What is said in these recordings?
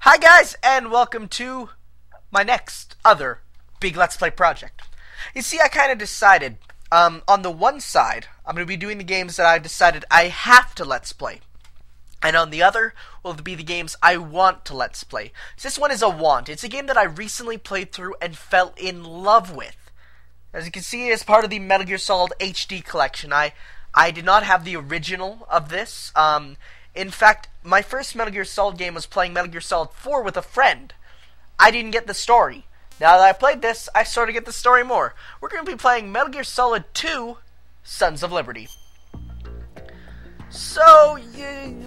Hi guys, and welcome to my next other big Let's Play project. You see, I kind of decided, on the one side, I'm going to be doing the games that I've decided I have to Let's Play. And on the other, will be the games I want to Let's Play. So this one is a want. It's a game that I recently played through and fell in love with. As you can see, it's part of the Metal Gear Solid HD collection. I did not have the original of this. In fact, my first Metal Gear Solid game was playing Metal Gear Solid 4 with a friend. I didn't get the story. Now that I played this, I sort of get the story more. We're going to be playing Metal Gear Solid 2, Sons of Liberty. So,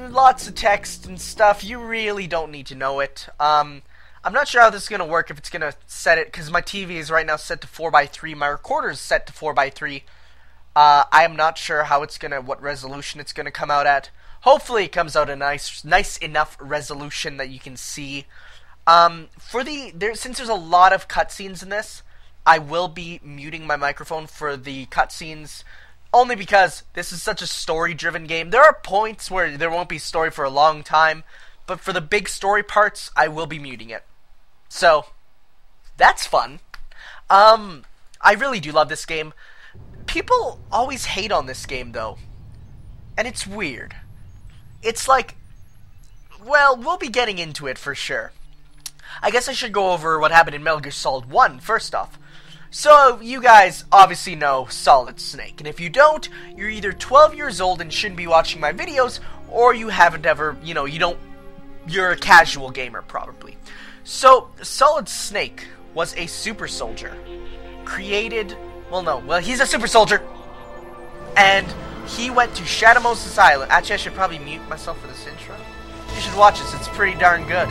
lots of text and stuff. You really don't need to know it. I'm not sure how this is going to work, if it's going to set it, because my TV is right now set to 4:3. My recorder is set to 4:3. I am not sure how it's going to, what resolution it's going to come out at. Hopefully it comes out a nice enough resolution that you can see. Since there's a lot of cutscenes in this, I will be muting my microphone for the cutscenes, only because this is such a story-driven game. There are points where there won't be story for a long time, but for the big story parts, I will be muting it. So, that's fun. I really do love this game. People always hate on this game, though, and it's weird. It's like, well, we'll be getting into it for sure. I guess I should go over what happened in Metal Gear Solid 1 first off. So, you guys obviously know Solid Snake, and if you don't, you're either 12 years old and shouldn't be watching my videos, or you haven't ever, you're a casual gamer probably. So, Solid Snake was a super soldier. He's a super soldier, and he went to Shadow Moses Island. Actually, I should probably mute myself for this intro. You should watch this, it's pretty darn good.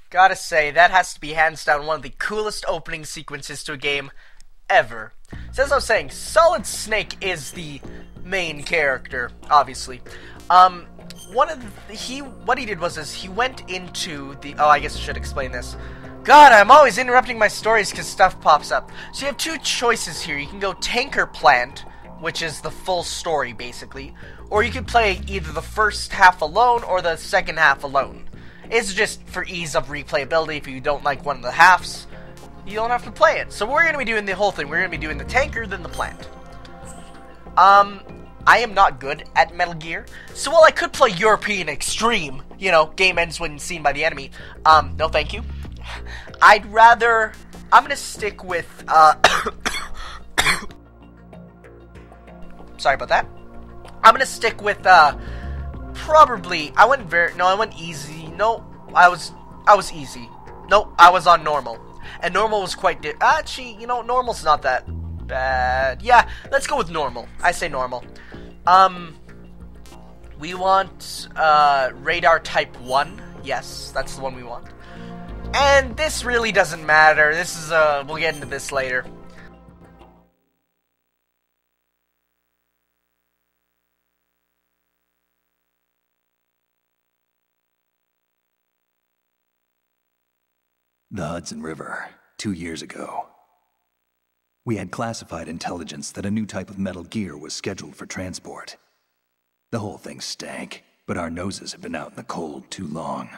Gotta say, that has to be hands down one of the coolest opening sequences to a game ever. So as I was saying, Solid Snake is the main character, obviously. What he did was he went into the... Oh, I guess I should explain this. God, I'm always interrupting my stories because stuff pops up. So you have two choices here. You can go Tanker Plant, which is the full story, basically. Or you could play either the first half alone or the second half alone. It's just for ease of replayability. If you don't like one of the halves, you don't have to play it. So we're going to be doing the whole thing. We're going to be doing the tanker, then the plant. I am not good at Metal Gear, so while I could play European Extreme, you know, game ends when seen by the enemy, no thank you. I'm gonna stick with, sorry about that. I'm gonna stick with, probably, I went easy. No, I was easy. No, I was on normal. And normal was quite actually, you know, normal's not that bad. Yeah, let's go with normal. I say normal. We want, radar type 1. Yes, that's the one we want. And this really doesn't matter. This is, we'll get into this later. The Hudson River, 2 years ago. We had classified intelligence that a new type of metal gear was scheduled for transport. The whole thing stank, but our noses had been out in the cold too long.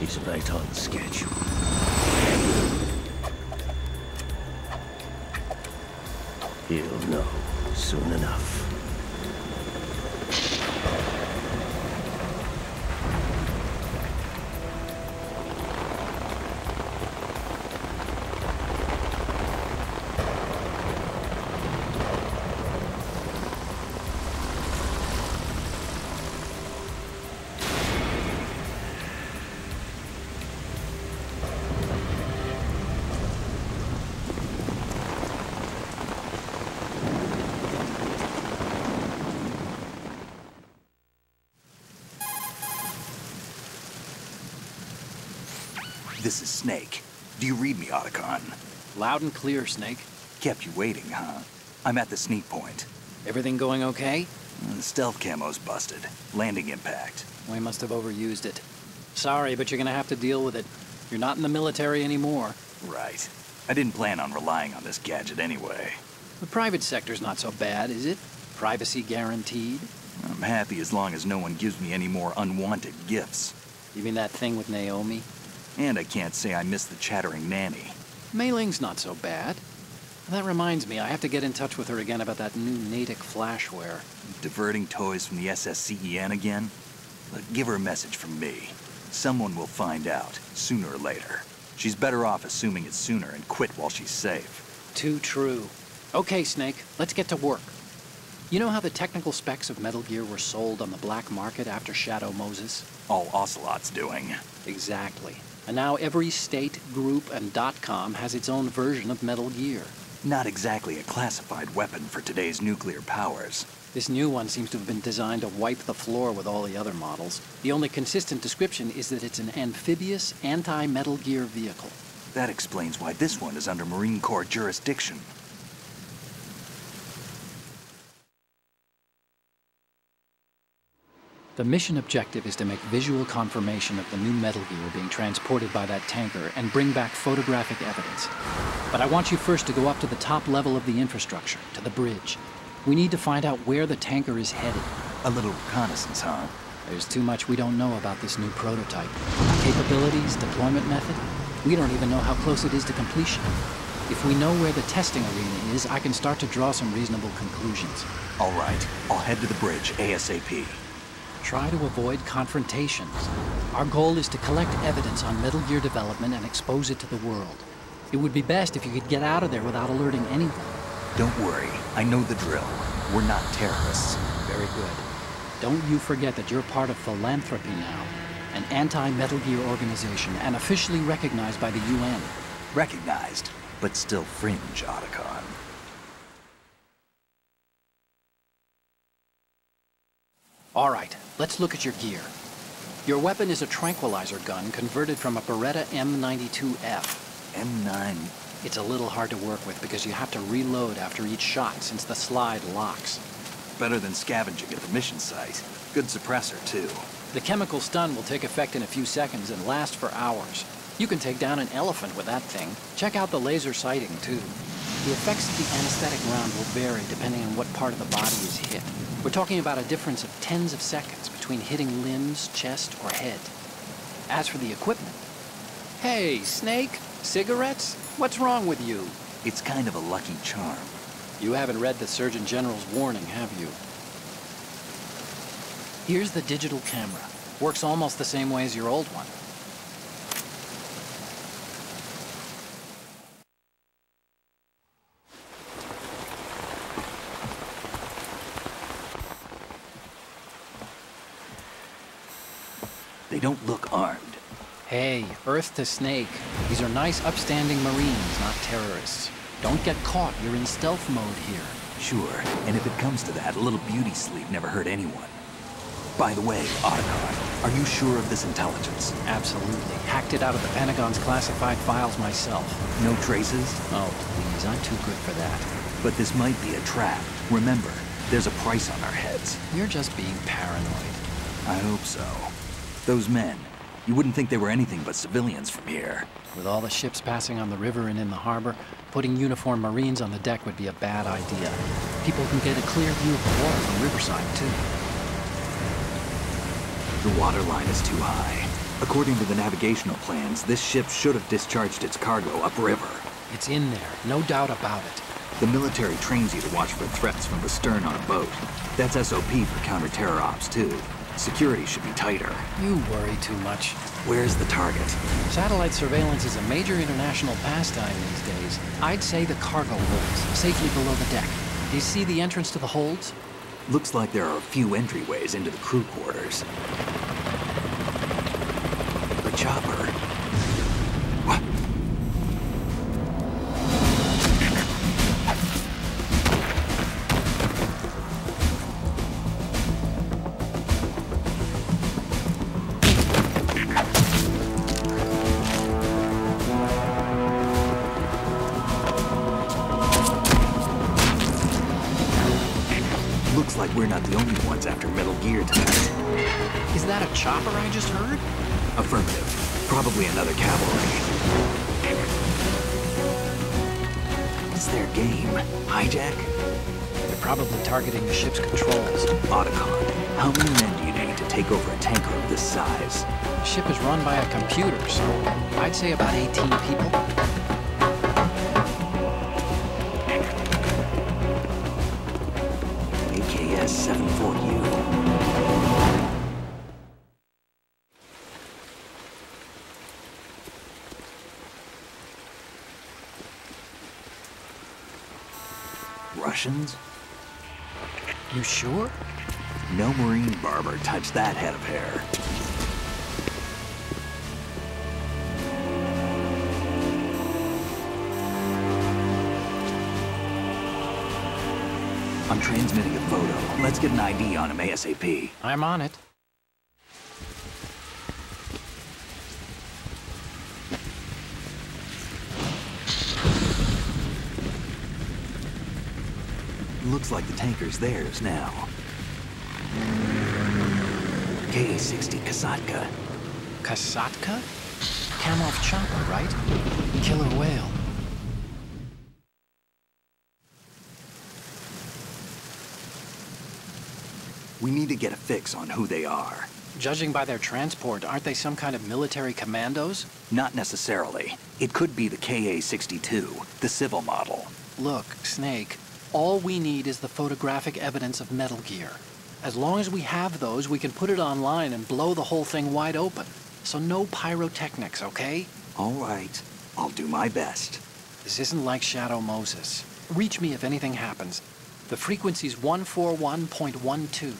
He's right on schedule. He'll know soon enough. This is Snake. Do you read me, Otacon? Loud and clear, Snake. Kept you waiting, huh? I'm at the sneak point. Everything going okay? The stealth camo's busted. Landing impact. We must have overused it. Sorry, but you're gonna have to deal with it. You're not in the military anymore. Right. I didn't plan on relying on this gadget anyway. The private sector's not so bad, is it? Privacy guaranteed? I'm happy as long as no one gives me any more unwanted gifts. You mean that thing with Naomi? And I can't say I miss the chattering nanny. Mei Ling's not so bad. That reminds me, I have to get in touch with her again about that new Natick flashware. Diverting toys from the SSCEN again? Look, give her a message from me. Someone will find out, sooner or later. She's better off assuming it sooner and quit while she's safe. Too true. Okay, Snake, let's get to work. You know how the technical specs of Metal Gear were sold on the black market after Shadow Moses? All Ocelot's doing. Exactly. And now every state, group, and .com has its own version of Metal Gear. Not exactly a classified weapon for today's nuclear powers. This new one seems to have been designed to wipe the floor with all the other models. The only consistent description is that it's an amphibious, anti-Metal Gear vehicle. That explains why this one is under Marine Corps jurisdiction. The mission objective is to make visual confirmation of the new Metal Gear being transported by that tanker and bring back photographic evidence. But I want you first to go up to the top level of the infrastructure, to the bridge. We need to find out where the tanker is headed. A little reconnaissance, huh? There's too much we don't know about this new prototype. Capabilities, deployment method. We don't even know how close it is to completion. If we know where the testing arena is, I can start to draw some reasonable conclusions. All right, I'll head to the bridge ASAP. Try to avoid confrontations. Our goal is to collect evidence on Metal Gear development and expose it to the world. It would be best if you could get out of there without alerting anyone. Don't worry, I know the drill. We're not terrorists. Very good. Don't you forget that you're part of Philanthropy now, an anti-Metal Gear organization and officially recognized by the UN. Recognized, but still fringe, Otacon. All right, let's look at your gear. Your weapon is a tranquilizer gun converted from a Beretta M92F. M9. It's a little hard to work with because you have to reload after each shot since the slide locks. Better than scavenging at the mission site. Good suppressor, too. The chemical stun will take effect in a few seconds and last for hours. You can take down an elephant with that thing. Check out the laser sighting, too. The effects of the anesthetic round will vary depending on what part of the body is hit. We're talking about a difference of tens of seconds between hitting limbs, chest, or head. As for the equipment... Hey, Snake, cigarettes? What's wrong with you? It's kind of a lucky charm. You haven't read the Surgeon General's warning, have you? Here's the digital camera. Works almost the same way as your old one. They don't look armed. Hey, Earth to Snake. These are nice, upstanding Marines, not terrorists. Don't get caught. You're in stealth mode here. Sure, and if it comes to that, a little beauty sleep never hurt anyone. By the way, Otacon, are you sure of this intelligence? Absolutely. Hacked it out of the Pentagon's classified files myself. No traces? Oh, please, I'm too good for that. But this might be a trap. Remember, there's a price on our heads. You're just being paranoid. I hope so. Those men, you wouldn't think they were anything but civilians from here. With all the ships passing on the river and in the harbor, putting uniformed Marines on the deck would be a bad idea. People can get a clear view of the water from Riverside, too. The water line is too high. According to the navigational plans, this ship should have discharged its cargo upriver. It's in there, no doubt about it. The military trains you to watch for threats from the stern on a boat. That's SOP for counter-terror ops, too. Security should be tighter. You worry too much. Where's the target? Satellite surveillance is a major international pastime these days. I'd say the cargo holds, safely below the deck. Do you see the entrance to the holds? Looks like there are a few entryways into the crew quarters. The chopper. What? Looks like we're not the only ones after Metal Gear tonight. Is that a chopper I just heard? Affirmative. Probably another cavalry. What's their game? Hijack? They're probably targeting the ship's controls. Otacon, how many men do you need to take over a tanker of this size? The ship is run by a computer, so I'd say about 18 people. AKS 74U. Russians? You sure? No Marine barber touched that head of hair. I'm transmitting a photo. Let's get an ID on him ASAP. I'm on it. Looks like the tanker's theirs now. KA-60 Kasatka. Kasatka? Kamov chopper, right? Killer whale. We need to get a fix on who they are. Judging by their transport, aren't they some kind of military commandos? Not necessarily. It could be the KA-62, the civil model. Look, Snake, all we need is the photographic evidence of Metal Gear. As long as we have those, we can put it online and blow the whole thing wide open. So no pyrotechnics, okay? All right. I'll do my best. This isn't like Shadow Moses. Reach me if anything happens. The frequency's 141.12.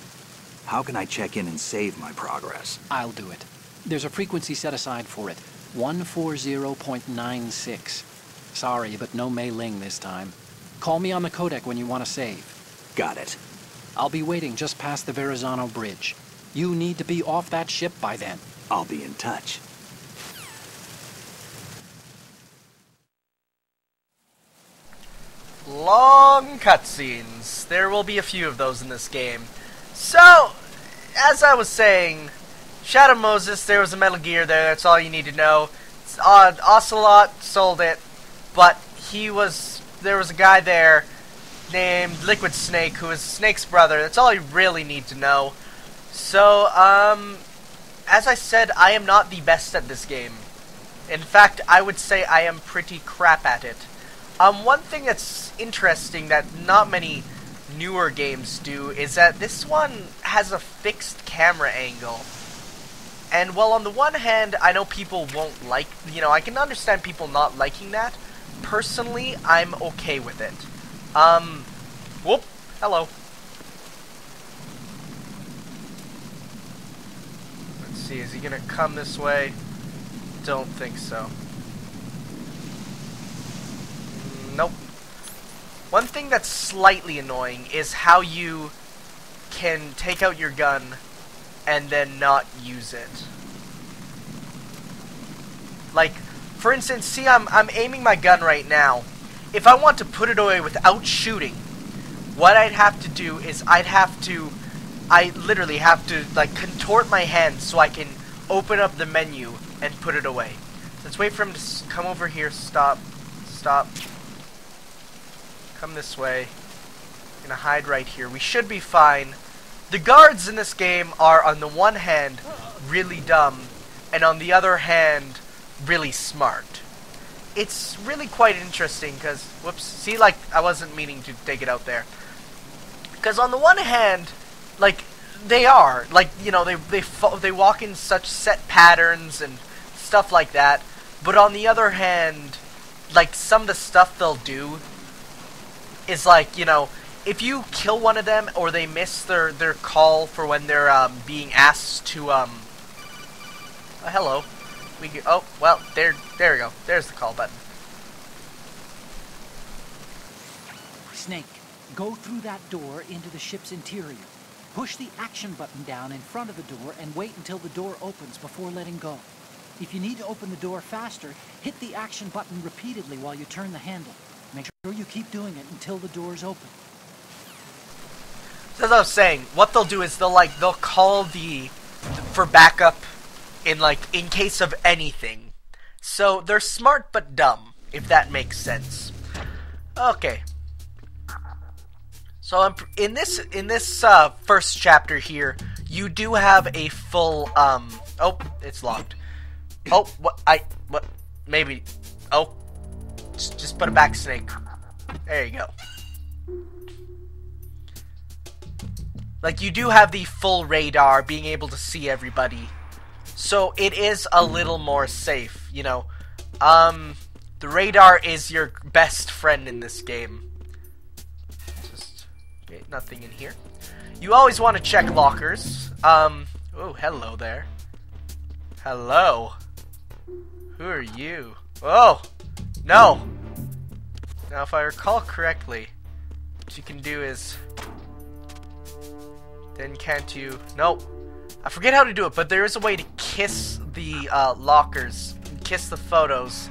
How can I check in and save my progress? I'll do it. There's a frequency set aside for it. 140.96. Sorry, but no Mei Ling this time. Call me on the codec when you want to save. Got it. I'll be waiting just past the Verrazano Bridge. You need to be off that ship by then. I'll be in touch. Long cutscenes. There will be a few of those in this game. So, as I was saying, Shadow Moses, there was a Metal Gear there, that's all you need to know. Ocelot sold it, but there was a guy there named Liquid Snake, who is Snake's brother. That's all you really need to know. So, as I said, I am not the best at this game. In fact, I would say I am pretty crap at it. One thing that's interesting that not many newer games do is that this one has a fixed camera angle. And while on the one hand, I know people won't like, I can understand people not liking that. Personally, I'm okay with it. Whoop, hello. Let's see, is he gonna come this way? Don't think so. Nope. One thing that's slightly annoying is how you can take out your gun and then not use it. Like, for instance, see, I'm aiming my gun right now. If I want to put it away without shooting, what I'd have to do is I literally have to, like, contort my hand so I can open up the menu and put it away. Let's wait for him to come over here. Stop. Come this way. I'm gonna hide right here. We should be fine. The guards in this game are, on the one hand, really dumb, and on the other hand, really smart. It's really quite interesting, because, whoops, see, like, I wasn't meaning to take it out there. Because on the one hand, like, they are, like, they walk in such set patterns and stuff like that, but on the other hand, like, some of the stuff they'll do is like, if you kill one of them or they miss their call for when they're being asked to hello. Oh, well, there we go. There's the call button. Snake, go through that door into the ship's interior. Push the action button down in front of the door and wait until the door opens before letting go. If you need to open the door faster, hit the action button repeatedly while you turn the handle. Make sure you keep doing it until the door's open. as I was saying, what they'll do is they'll call for backup in case of anything. So they're smart but dumb, if that makes sense. Okay. So in this first chapter here, you do have a full oh, it's locked. Oh, what? Maybe. Oh, just put it back, Snake. There you go. Like, you do have the full radar, being able to see everybody. So it is a little more safe, you know. The radar is your best friend in this game. Just, okay, nothing in here. You always want to check lockers. Oh, hello there. Hello. Who are you? Oh, no. Now, if I recall correctly, what you can do is... Then can't you... Nope. I forget how to do it, but there is a way to kiss the lockers, kiss the photos,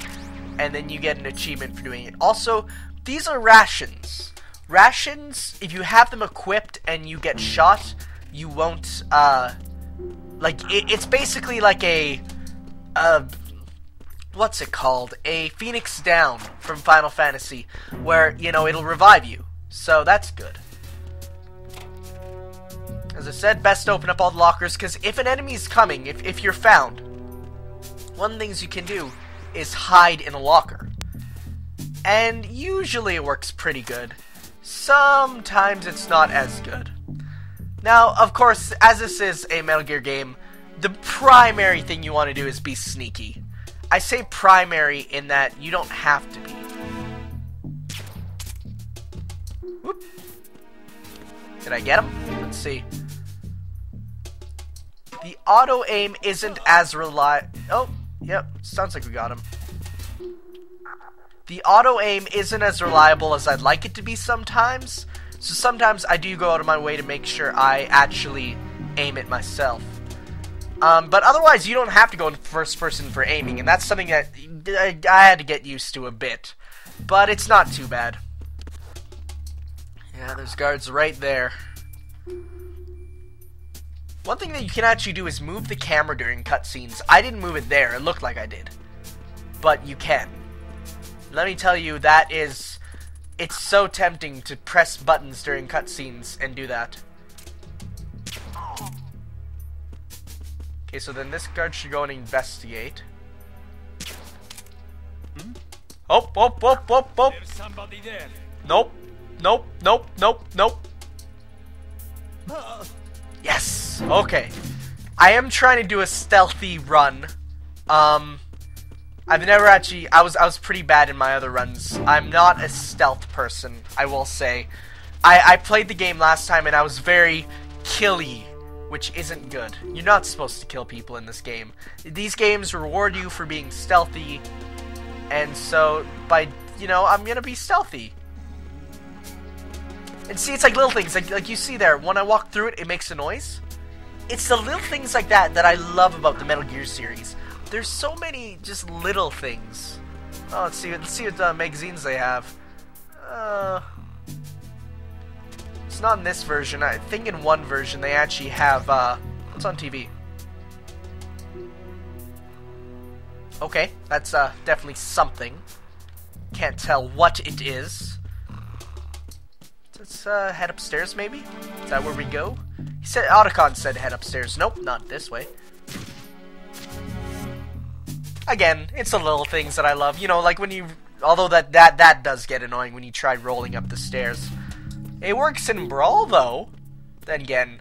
and then you get an achievement for doing it. Also, these are rations. Rations, if you have them equipped and you get shot, you won't, it's basically like a, what's it called? A Phoenix Down from Final Fantasy, where, you know, it'll revive you. So that's good. As I said, best to open up all the lockers, because if an enemy's coming, if you're found, one of the things you can do is hide in a locker. And usually it works pretty good. Sometimes it's not as good. Now, of course, as this is a Metal Gear game, the primary thing you want to do is be sneaky. I say primary in that you don't have to be. Whoop. Did I get him? Let's see. The auto-aim isn't as reliable... Oh, yep, sounds like we got him. The auto-aim isn't as reliable as I'd like it to be sometimes, so sometimes I do go out of my way to make sure I actually aim it myself. But otherwise, you don't have to go in first person for aiming, and that's something that I had to get used to a bit. But it's not too bad. Yeah, there's guards right there. One thing that you can actually do is move the camera during cutscenes. I didn't move it there, it looked like I did. But you can. Let me tell you, it's so tempting to press buttons during cutscenes and do that. Okay, so then this guard should go and investigate. Oh, oh, oh, oh, oh. There's somebody there. Nope. Nope, nope, nope, nope. Yes! Okay. I am trying to do a stealthy run. I've never actually... I was pretty bad in my other runs. I'm not a stealth person, I will say. I played the game last time and I was very killy, which isn't good. You're not supposed to kill people in this game. These games reward you for being stealthy, and so, I'm gonna be stealthy. And see, it's like little things, like you see there, when I walk through it, it makes a noise. It's the little things like that that I love about the Metal Gear series. There's so many just little things. Oh, let's see what magazines they have. It's not in this version. I think in one version they actually have, what's on TV? Okay, that's definitely something. Can't tell what it is. Let's head upstairs, maybe? Is that where we go? He said, Otacon said head upstairs. Nope, not this way. Again, it's the little things that I love. You know, like when you... Although that does get annoying when you try rolling up the stairs. It works in Brawl, though. Then again,